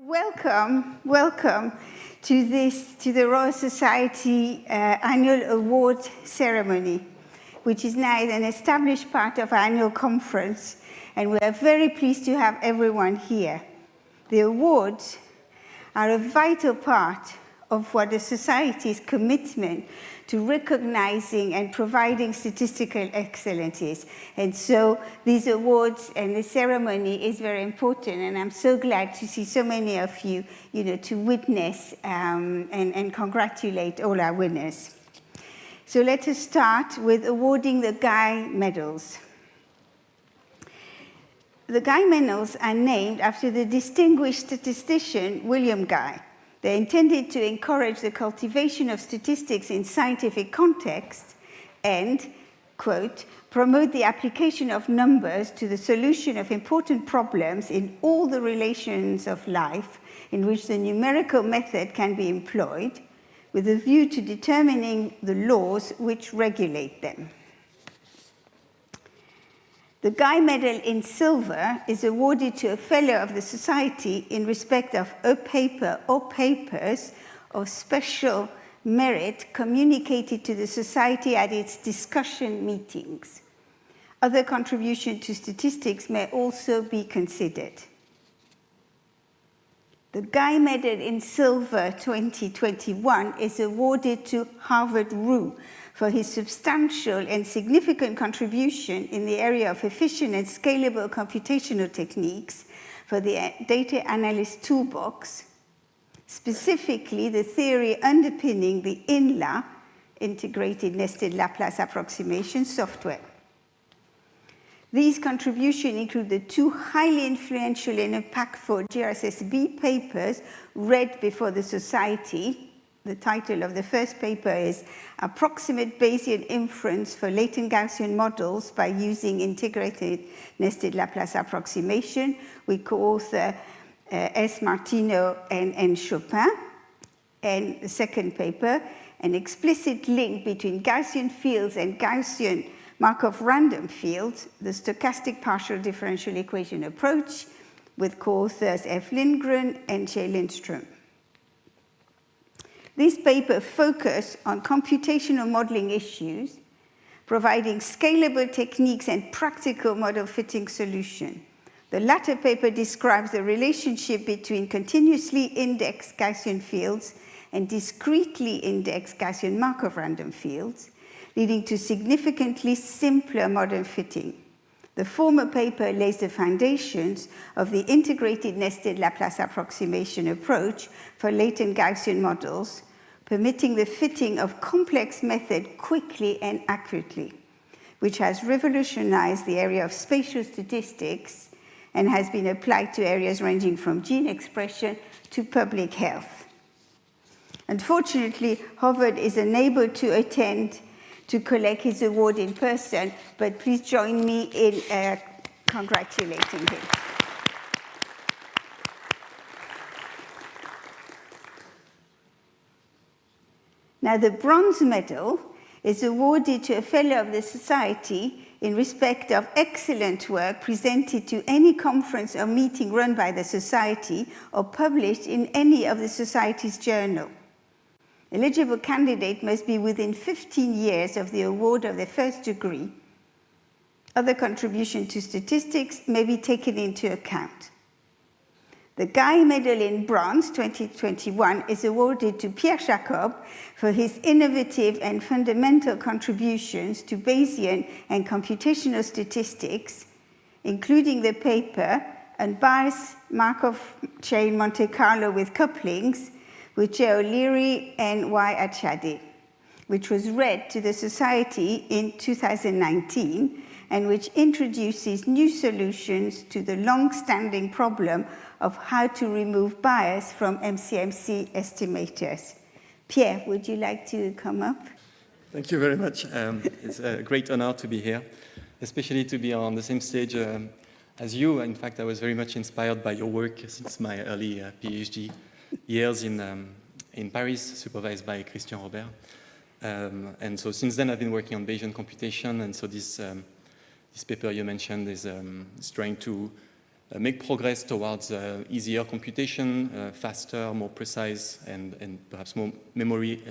Welcome to the Royal Society Annual Award Ceremony, which is now an established part of our annual conference, and we are very pleased to have everyone here. The awards are a vital part of what the Society's commitment to recognizing and providing statistical excellence is. And so these awards and the ceremony is very important, and I'm so glad to see so many of you, to witness and congratulate all our winners. So let us start with awarding the Guy Medals. The Guy Medals are named after the distinguished statistician William Guy. They're intended to encourage the cultivation of statistics in scientific context and, quote, promote the application of numbers to the solution of important problems in all the relations of life in which the numerical method can be employed, with a view to determining the laws which regulate them. The Guy Medal in Silver is awarded to a Fellow of the Society in respect of a paper or papers of special merit communicated to the Society at its discussion meetings. Other contributions to statistics may also be considered. The Guy Medal in Silver 2021 is awarded to Harvard Rue for his substantial and significant contribution in the area of efficient and scalable computational techniques for the data analyst toolbox, specifically the theory underpinning the INLA, Integrated Nested Laplace Approximation software. These contributions include the two highly influential and impactful GRSSB papers read before the Society. The title of the first paper is Approximate Bayesian Inference for Latent Gaussian Models by Using Integrated Nested Laplace Approximation, with co-author S. Martino and Chopin. And the second paper, an explicit link between Gaussian fields and Gaussian Markov random fields, the stochastic partial differential equation approach, with co-authors F. Lindgren and Jay Lindström. This paper focused on computational modeling issues, providing scalable techniques and practical model fitting solutions. The latter paper describes the relationship between continuously indexed Gaussian fields and discretely indexed Gaussian Markov random fields, leading to significantly simpler model fitting. The former paper lays the foundations of the integrated nested Laplace approximation approach for latent Gaussian models, permitting the fitting of complex methods quickly and accurately, which has revolutionized the area of spatial statistics and has been applied to areas ranging from gene expression to public health. Unfortunately, Harvard is unable to attend to collect his award in person, but please join me in congratulating him. Now, the Bronze Medal is awarded to a Fellow of the Society in respect of excellent work presented to any conference or meeting run by the Society or published in any of the Society's journal. Eligible candidate must be within 15 years of the award of the first degree. Other contributions to statistics may be taken into account. The Guy Medal in Bronze 2021 is awarded to Pierre Jacob for his innovative and fundamental contributions to Bayesian and computational statistics, including the paper Unbiased Markov Chain Monte Carlo with Couplings, with J. O'Leary and Y. Achade, which was read to the Society in 2019 and which introduces new solutions to the long-standing problem of how to remove bias from MCMC estimators. Pierre, would you like to come up? Thank you very much. It's a great honor to be here, especially to be on the same stage as you. In fact, I was very much inspired by your work since my early PhD years in Paris, supervised by Christian Robert. And so since then, I've been working on Bayesian computation, and so this paper you mentioned is trying to make progress towards easier computation, faster, more precise, and perhaps more memory,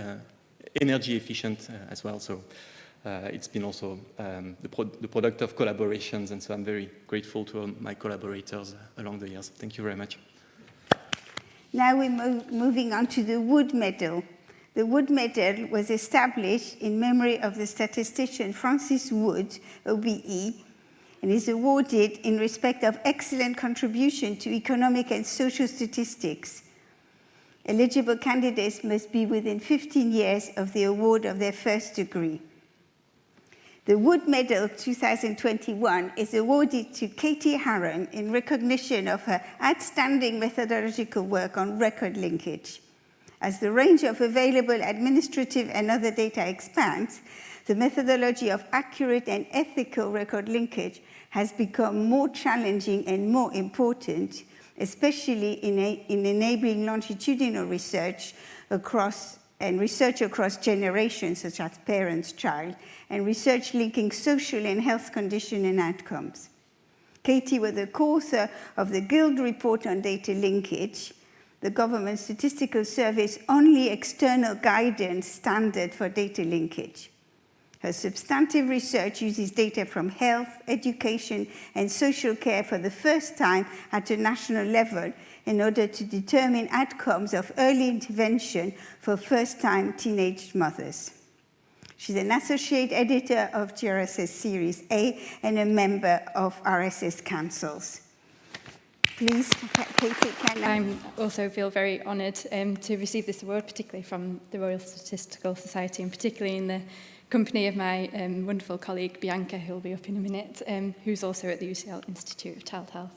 energy efficient as well. So it's been also the product of collaborations, and so I'm very grateful to all my collaborators along the years. Thank you very much. Now we're moving on to the Wood Medal. The Wood Medal was established in memory of the statistician Francis Wood, OBE, and is awarded in respect of excellent contribution to economic and social statistics. Eligible candidates must be within 15 years of the award of their first degree. The Wood Medal 2021 is awarded to Katie Harron in recognition of her outstanding methodological work on record linkage. As the range of available administrative and other data expands, the methodology of accurate and ethical record linkage has become more challenging and more important, especially in enabling longitudinal research across generations, such as parents-child, and research linking social and health condition and outcomes. Katie was the co-author of the Guild Report on Data Linkage, the Government Statistical Service's only external guidance standard for data linkage. Her substantive research uses data from health, education, and social care for the first time at a national level in order to determine outcomes of early intervention for first-time teenage mothers. She's an associate editor of GRSS Series A and a member of RSS Councils. Please, Katie, I also feel very honoured to receive this award, particularly from the Royal Statistical Society, and particularly in the company of my wonderful colleague Bianca, who will be up in a minute, who's also at the UCL Institute of Child Health.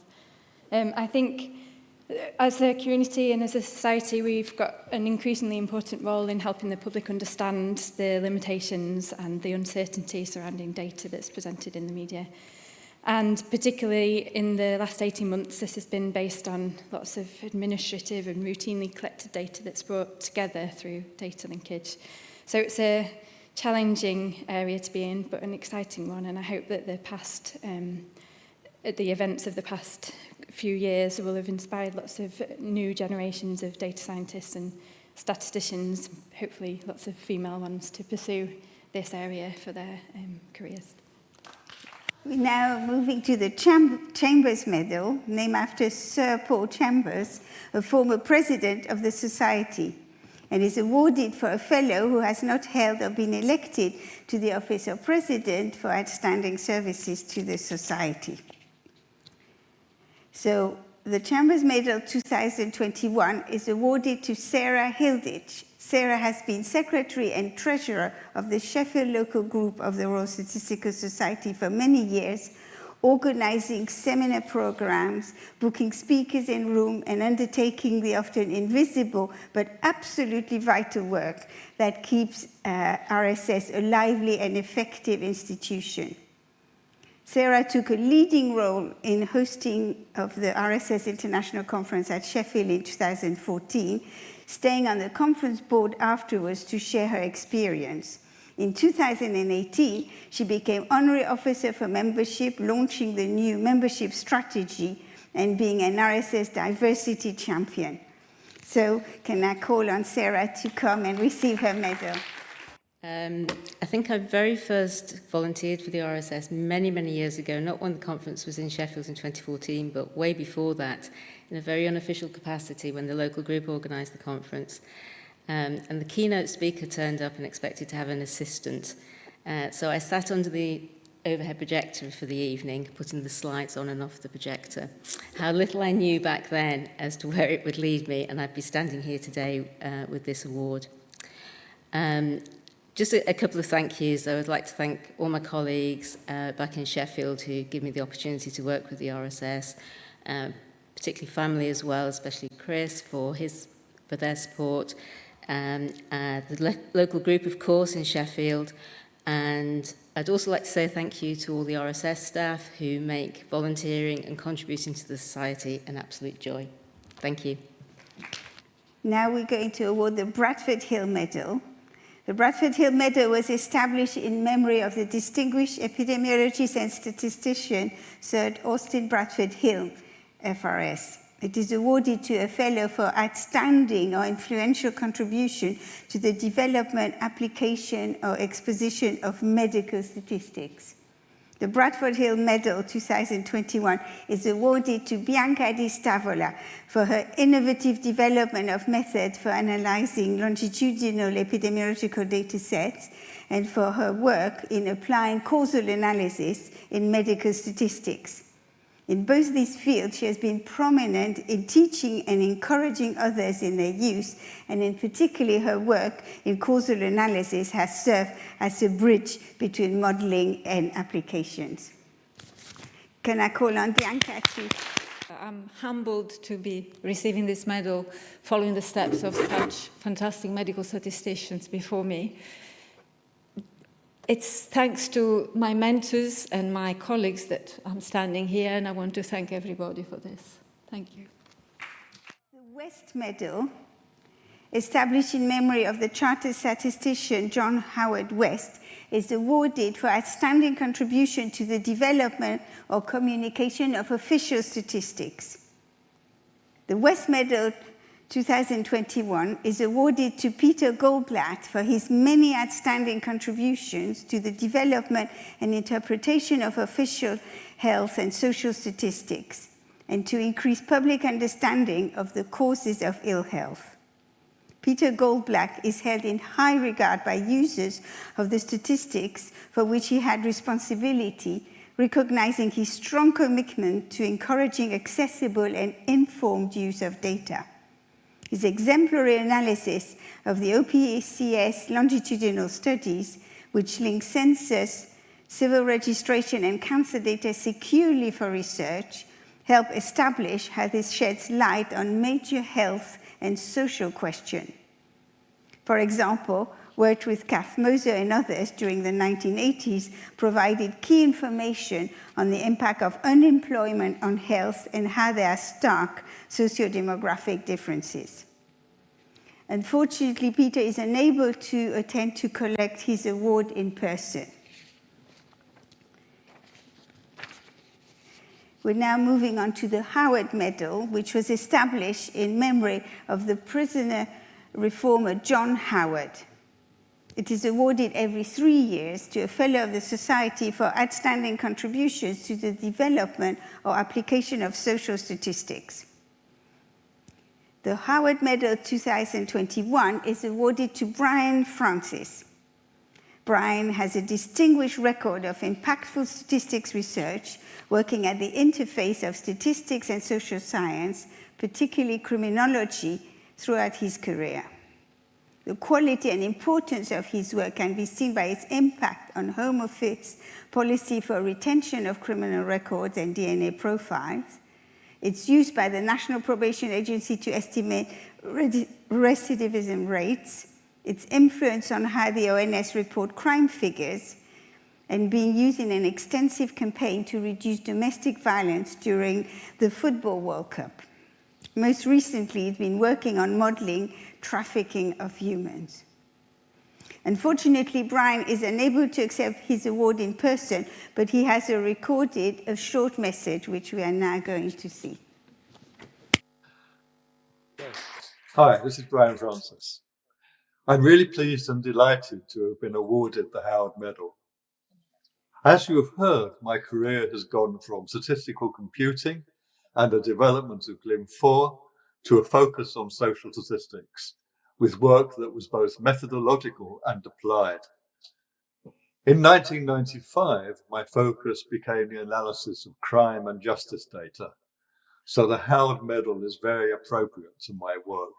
I think as a community and as a society, we've got an increasingly important role in helping the public understand the limitations and the uncertainty surrounding data that's presented in the media. And particularly in the last 18 months, this has been based on lots of administrative and routinely collected data that's brought together through data linkage. So it's a challenging area to be in, but an exciting one. And I hope that the events of the past few years will have inspired lots of new generations of data scientists and statisticians, hopefully lots of female ones, to pursue this area for their careers. We're now moving to the Chambers Medal, named after Sir Paul Chambers, a former president of the Society, and is awarded for a fellow who has not held or been elected to the office of president for outstanding services to the Society. So the Chambers Medal 2021 is awarded to Sarah Hilditch. Sarah has been secretary and treasurer of the Sheffield local group of the Royal Statistical Society for many years, organizing seminar programs, booking speakers in room, and undertaking the often invisible but absolutely vital work that keeps RSS a lively and effective institution. Sarah took a leading role in hosting of the RSS International Conference at Sheffield in 2014, staying on the conference board afterwards to share her experience. In 2018, she became honorary officer for membership, launching the new membership strategy and being an RSS diversity champion. So can I call on Sarah to come and receive her medal? I think I very first volunteered for the RSS many, many years ago, not when the conference was in Sheffield in 2014, but way before that, in a very unofficial capacity when the local group organised the conference. And the keynote speaker turned up and expected to have an assistant. So I sat under the overhead projector for the evening, putting the slides on and off the projector. How little I knew back then as to where it would lead me, and I'd be standing here today with this award. Just a couple of thank yous. I would like to thank all my colleagues back in Sheffield who give me the opportunity to work with the RSS, particularly family as well, especially Chris for their support, the local group, of course, in Sheffield. And I'd also like to say thank you to all the RSS staff who make volunteering and contributing to the Society an absolute joy. Thank you. Now we're going to award the Bradford Hill Medal. The Bradford Hill Medal was established in memory of the distinguished epidemiologist and statistician Sir Austin Bradford Hill, FRS. It is awarded to a fellow for outstanding or influential contribution to the development, application, or exposition of medical statistics. The Bradford Hill Medal 2021 is awarded to Bianca Di Stavola for her innovative development of methods for analyzing longitudinal epidemiological data sets and for her work in applying causal analysis in medical statistics. In both these fields, she has been prominent in teaching and encouraging others in their use, and in particular, her work in causal analysis has served as a bridge between modeling and applications. Can I call on Bianca to... I'm humbled to be receiving this medal following the steps of such fantastic medical statisticians before me. It's thanks to my mentors and my colleagues that I'm standing here, and I want to thank everybody for this. Thank you. The West Medal, established in memory of the chartered statistician John Howard West, is awarded for outstanding contribution to the development or communication of official statistics. The West Medal 2021 is awarded to Peter Goldblatt for his many outstanding contributions to the development and interpretation of official health and social statistics, and to increase public understanding of the causes of ill health. Peter Goldblatt is held in high regard by users of the statistics for which he had responsibility, recognizing his strong commitment to encouraging accessible and informed use of data. His exemplary analysis of the OPCS longitudinal studies, which link census, civil registration, and cancer data securely for research, help establish how this sheds light on major health and social questions. For example, worked with Kath Moser and others during the 1980s, provided key information on the impact of unemployment on health and how there are stark socio-demographic differences. Unfortunately, Peter is unable to attend to collect his award in person. We're now moving on to the Howard Medal, which was established in memory of the prisoner reformer John Howard. It is awarded every 3 years to a fellow of the Society for outstanding contributions to the development or application of social statistics. The Howard Medal 2021 is awarded to Brian Francis. Brian has a distinguished record of impactful statistics research, working at the interface of statistics and social science, particularly criminology, throughout his career. The quality and importance of his work can be seen by its impact on Home Office policy for retention of criminal records and DNA profiles, its use by the National Probation Agency to estimate recidivism rates, its influence on how the ONS report crime figures, and being used in an extensive campaign to reduce domestic violence during the Football World Cup. Most recently, it's been working on modeling trafficking of humans. Unfortunately, Brian is unable to accept his award in person, but he has recorded a short message, which we are now going to see. Hi, this is Brian Francis. I'm really pleased and delighted to have been awarded the Howard Medal. As you have heard, my career has gone from statistical computing and the development of GLIM4 to a focus on social statistics, with work that was both methodological and applied. In 1995, my focus became the analysis of crime and justice data, so the Howard Medal is very appropriate to my work.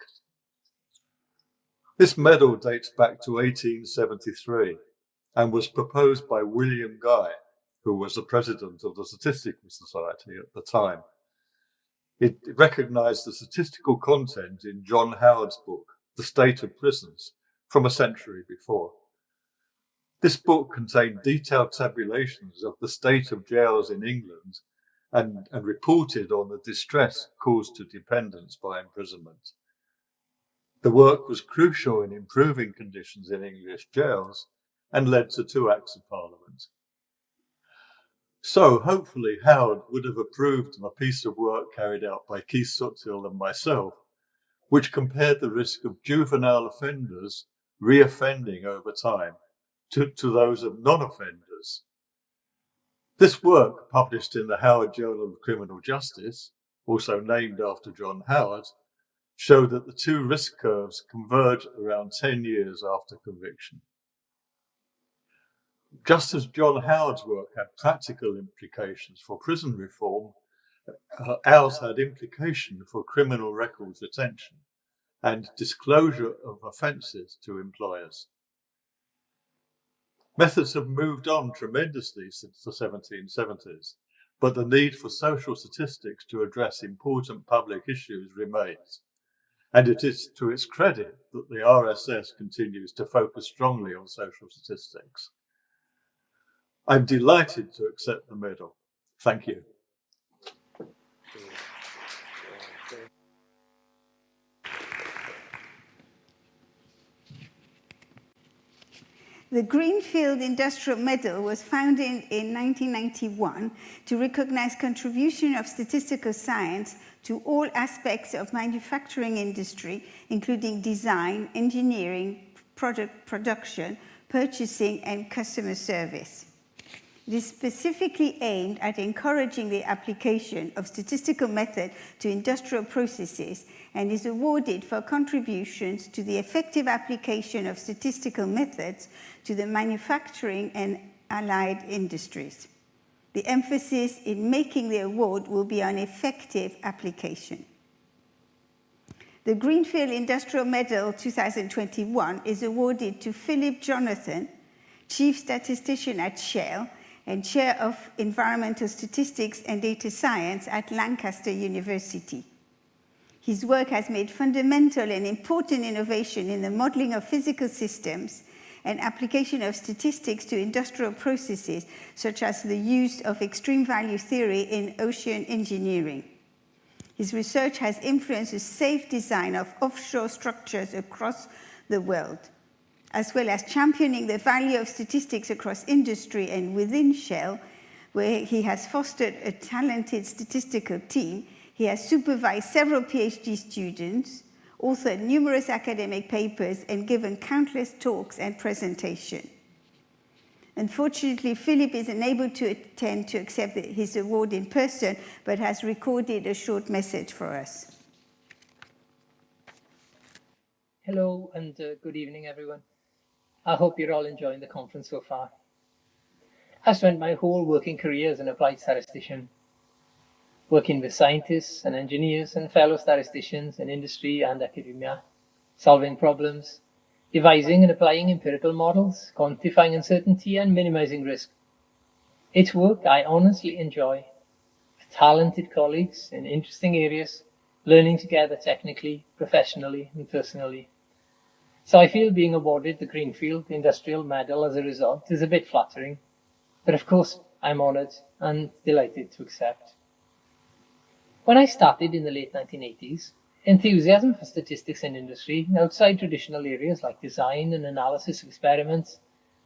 This medal dates back to 1873 and was proposed by William Guy, who was the president of the Statistical Society at the time. It recognized the statistical content in John Howard's book, The State of Prisons, from a century before. This book contained detailed tabulations of the state of jails in England and reported on the distress caused to dependents by imprisonment. The work was crucial in improving conditions in English jails and led to 2 acts of Parliament. So hopefully Howard would have approved of a piece of work carried out by Keith Suthill and myself, which compared the risk of juvenile offenders reoffending over time to those of non-offenders. This work, published in the Howard Journal of Criminal Justice, also named after John Howard, showed that the two risk curves converge around 10 years after conviction. Just as John Howard's work had practical implications for prison reform, ours had implication for criminal records retention and disclosure of offences to employers. Methods have moved on tremendously since the 1770s, but the need for social statistics to address important public issues remains. And it is to its credit that the RSS continues to focus strongly on social statistics. I'm delighted to accept the medal. Thank you. The Greenfield Industrial Medal was founded in 1991 to recognize contribution of statistical science to all aspects of manufacturing industry, including design, engineering, product production, purchasing, and customer service. It is specifically aimed at encouraging the application of statistical method to industrial processes and is awarded for contributions to the effective application of statistical methods to the manufacturing and allied industries. The emphasis in making the award will be on effective application. The Greenfield Industrial Medal 2021 is awarded to Philip Jonathan, Chief Statistician at Shell and Chair of Environmental Statistics and Data Science at Lancaster University. His work has made fundamental and important innovation in the modeling of physical systems and application of statistics to industrial processes, such as the use of extreme value theory in ocean engineering. His research has influenced the safe design of offshore structures across the world, as well as championing the value of statistics across industry and within Shell, where he has fostered a talented statistical team. He has supervised several PhD students, authored numerous academic papers, and given countless talks and presentations. Unfortunately, Philip is unable to attend to accept his award in person, but has recorded a short message for us. Hello and good evening, everyone. I hope you're all enjoying the conference so far. I spent my whole working career as an applied statistician, working with scientists and engineers and fellow statisticians in industry and academia, solving problems, devising and applying empirical models, quantifying uncertainty and minimizing risk. It's work I honestly enjoy, with talented colleagues in interesting areas, learning together technically, professionally and personally. So I feel being awarded the Greenfield Industrial Medal as a result is a bit flattering, but of course I'm honored and delighted to accept. When I started in the late 1980s, enthusiasm for statistics in industry outside traditional areas like design and analysis of experiments,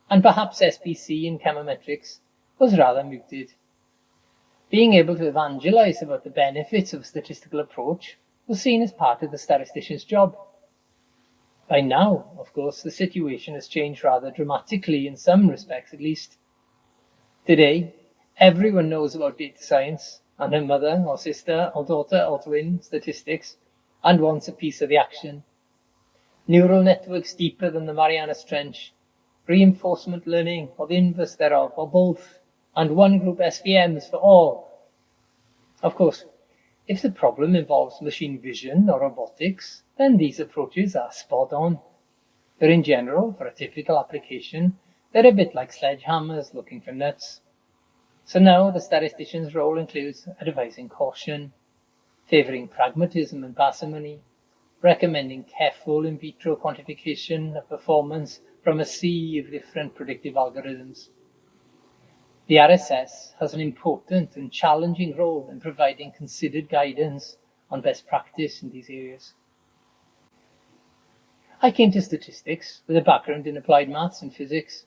and perhaps SPC and chemometrics, was rather muted. Being able to evangelize about the benefits of a statistical approach was seen as part of the statistician's job. By now, of course, the situation has changed rather dramatically, in some respects at least. Today, everyone knows about data science and her mother or sister or daughter or twin statistics and wants a piece of the action. Neural networks deeper than the Marianas Trench, reinforcement learning or the inverse thereof, or both, and one group SVMs for all. Of course, if the problem involves machine vision or robotics, then these approaches are spot on. But in general, for a typical application, they're a bit like sledgehammers looking for nuts. So now the statistician's role includes advising caution, favoring pragmatism and parsimony, recommending careful in vitro quantification of performance from a sea of different predictive algorithms. The RSS has an important and challenging role in providing considered guidance on best practice in these areas. I came to statistics with a background in applied maths and physics.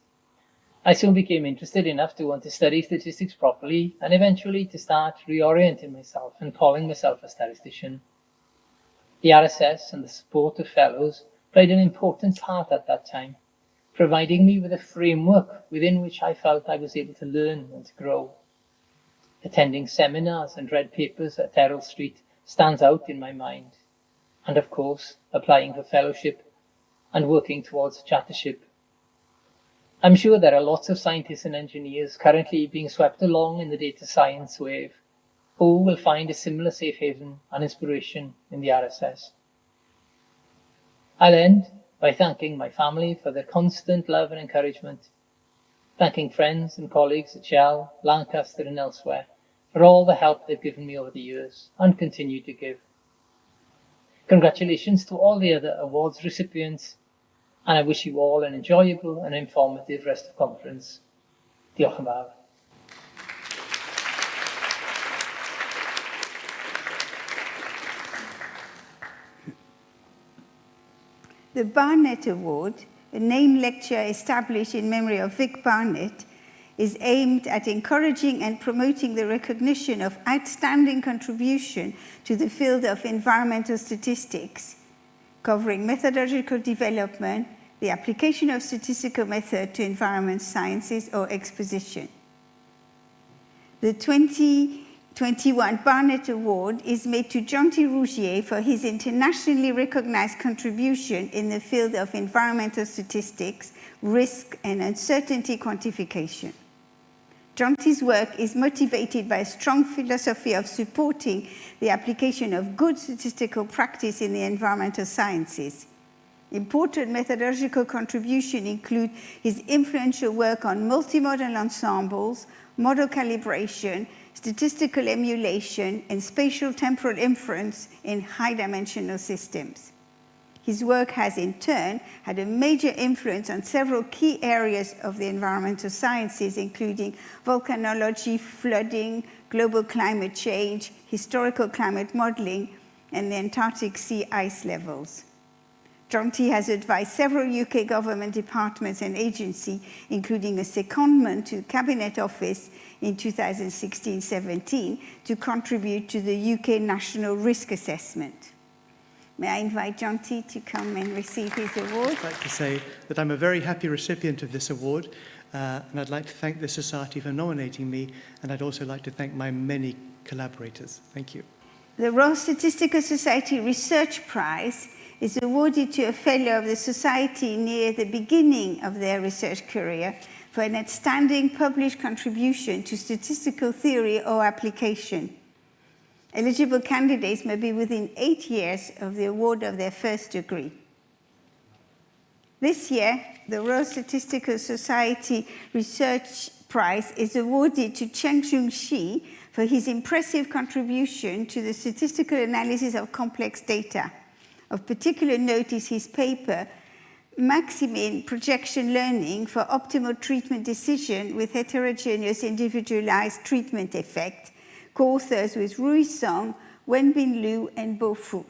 I soon became interested enough to want to study statistics properly and eventually to start reorienting myself and calling myself a statistician. The RSS and the support of fellows played an important part at that time, providing me with a framework within which I felt I was able to learn and to grow. Attending seminars and read papers at Errol Street stands out in my mind, and of course, applying for fellowship and working towards chartership. I'm sure there are lots of scientists and engineers currently being swept along in the data science wave who will find a similar safe haven and inspiration in the RSS. I'll end by thanking my family for their constant love and encouragement, thanking friends and colleagues at Shell, Lancaster and elsewhere for all the help they've given me over the years and continue to give. Congratulations to all the other awards recipients, and I wish you all an enjoyable and informative rest of conference. Diolch yn fawr. The Barnett Award, a named lecture established in memory of Vic Barnett, is aimed at encouraging and promoting the recognition of outstanding contribution to the field of environmental statistics, covering methodological development, the application of statistical method to environment sciences, or exposition. The 2021 Barnett Award is made to Jonty Rougier for his internationally recognized contribution in the field of environmental statistics, risk and uncertainty quantification. Jonty's work is motivated by a strong philosophy of supporting the application of good statistical practice in the environmental sciences. Important methodological contributions include his influential work on multimodal ensembles, model calibration, statistical emulation, and spatial temporal inference in high-dimensional systems. His work has, in turn, had a major influence on several key areas of the environmental sciences, including volcanology, flooding, global climate change, historical climate modeling, and the Antarctic sea ice levels. Jonty has advised several UK government departments and agencies, including a secondment to Cabinet Office in 2016-17 to contribute to the UK National Risk Assessment. May I invite Jonty to come and receive his award? I'd like to say that I'm a very happy recipient of this award, and I'd like to thank the Society for nominating me, and I'd also like to thank my many collaborators. Thank you. The Royal Statistical Society Research Prize is awarded to a fellow of the Society near the beginning of their research career for an outstanding published contribution to statistical theory or application. Eligible candidates may be within 8 years of the award of their first degree. This year, the Royal Statistical Society Research Prize is awarded to Cheng-Shung Shi for his impressive contribution to the statistical analysis of complex data. Of particular note is his paper, Maximin Projection Learning for Optimal Treatment Decision with Heterogeneous Individualized Treatment Effect, co-authors with Rui Song, Wenbin Liu, and Bo Fu.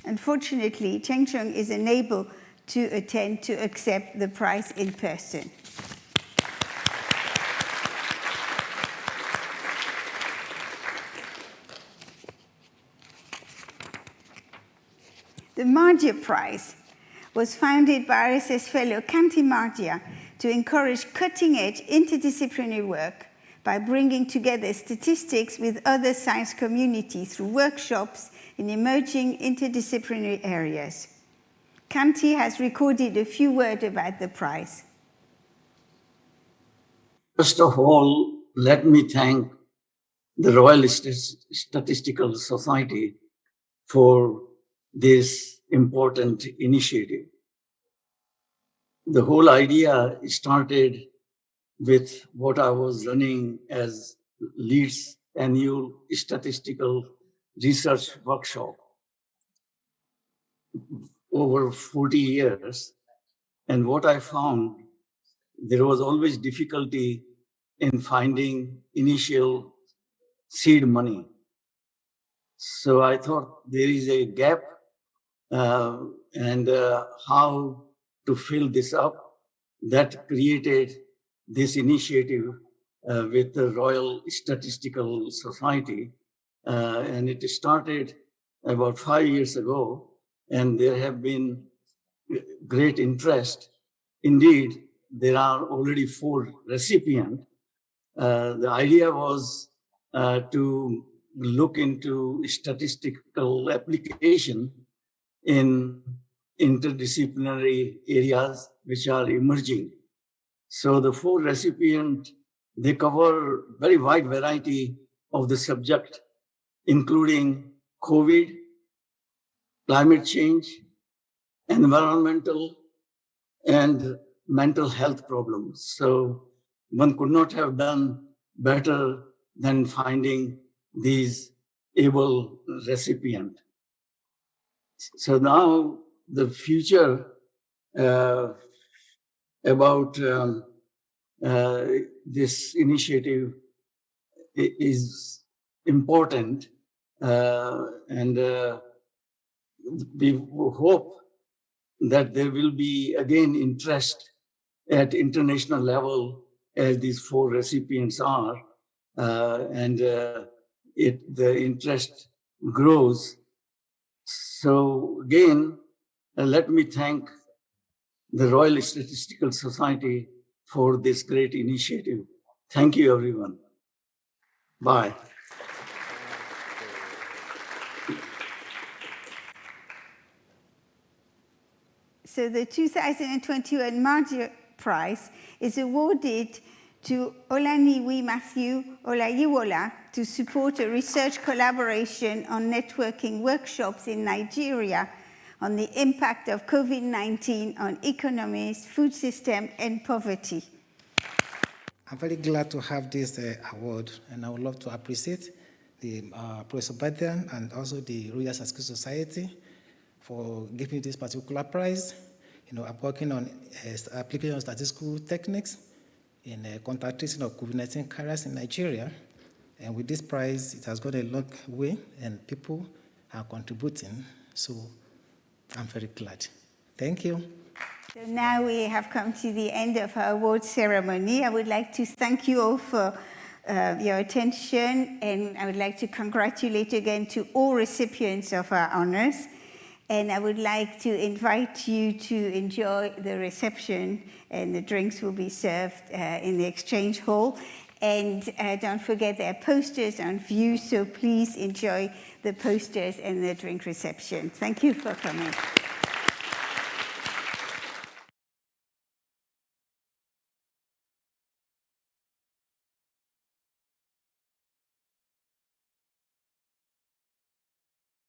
Unfortunately, Cheng-Shung is unable to attend to accept the prize in person. The Mardia Prize was founded by RSS fellow Kanti Mardia to encourage cutting-edge interdisciplinary work by bringing together statistics with other science communities through workshops in emerging interdisciplinary areas. Kanti has recorded a few words about the prize. First of all, let me thank the Royal Statistical Society for this important initiative. The whole idea started with what I was running as Leeds annual statistical research workshop over 40 years. And what I found, there was always difficulty in finding initial seed money. So I thought there is a gap and how to fill this up. That created this initiative with the Royal Statistical Society. And it started about 5 years ago, and there have been great interest. Indeed, there are already 4 recipients. The idea was to look into statistical application in interdisciplinary areas which are emerging. So the 4 recipients, they cover very wide variety of the subject, including COVID, climate change, environmental, and mental health problems. So one could not have done better than finding these able recipients. So now the future about this initiative is important, and we hope that there will be again interest at international level as these 4 recipients are, and the interest grows. So again, let me thank the Royal Statistical Society for this great initiative. Thank you, everyone. Bye. So the 2021 Mardia Prize is awarded to Olaniyi Matthew Olayiwola to support a research collaboration on networking workshops in Nigeria on the impact of COVID-19 on economies, food system, and poverty. I'm very glad to have this award, and I would love to appreciate the Professor Barnett and also the Royal Statistical Society for giving this particular prize. You know, I'm working on application of statistical techniques in contact tracing of COVID-19 carriers in Nigeria. And with this prize, it has gone a long way, and people are contributing. So I'm very glad. Thank you. So now we have come to the end of our awards ceremony. I would like to thank you all for your attention, and I would like to congratulate again to all recipients of our honors. And I would like to invite you to enjoy the reception, and the drinks will be served in the exchange hall. And don't forget, there are posters on view, so please enjoy the posters and the drink reception. Thank you for coming.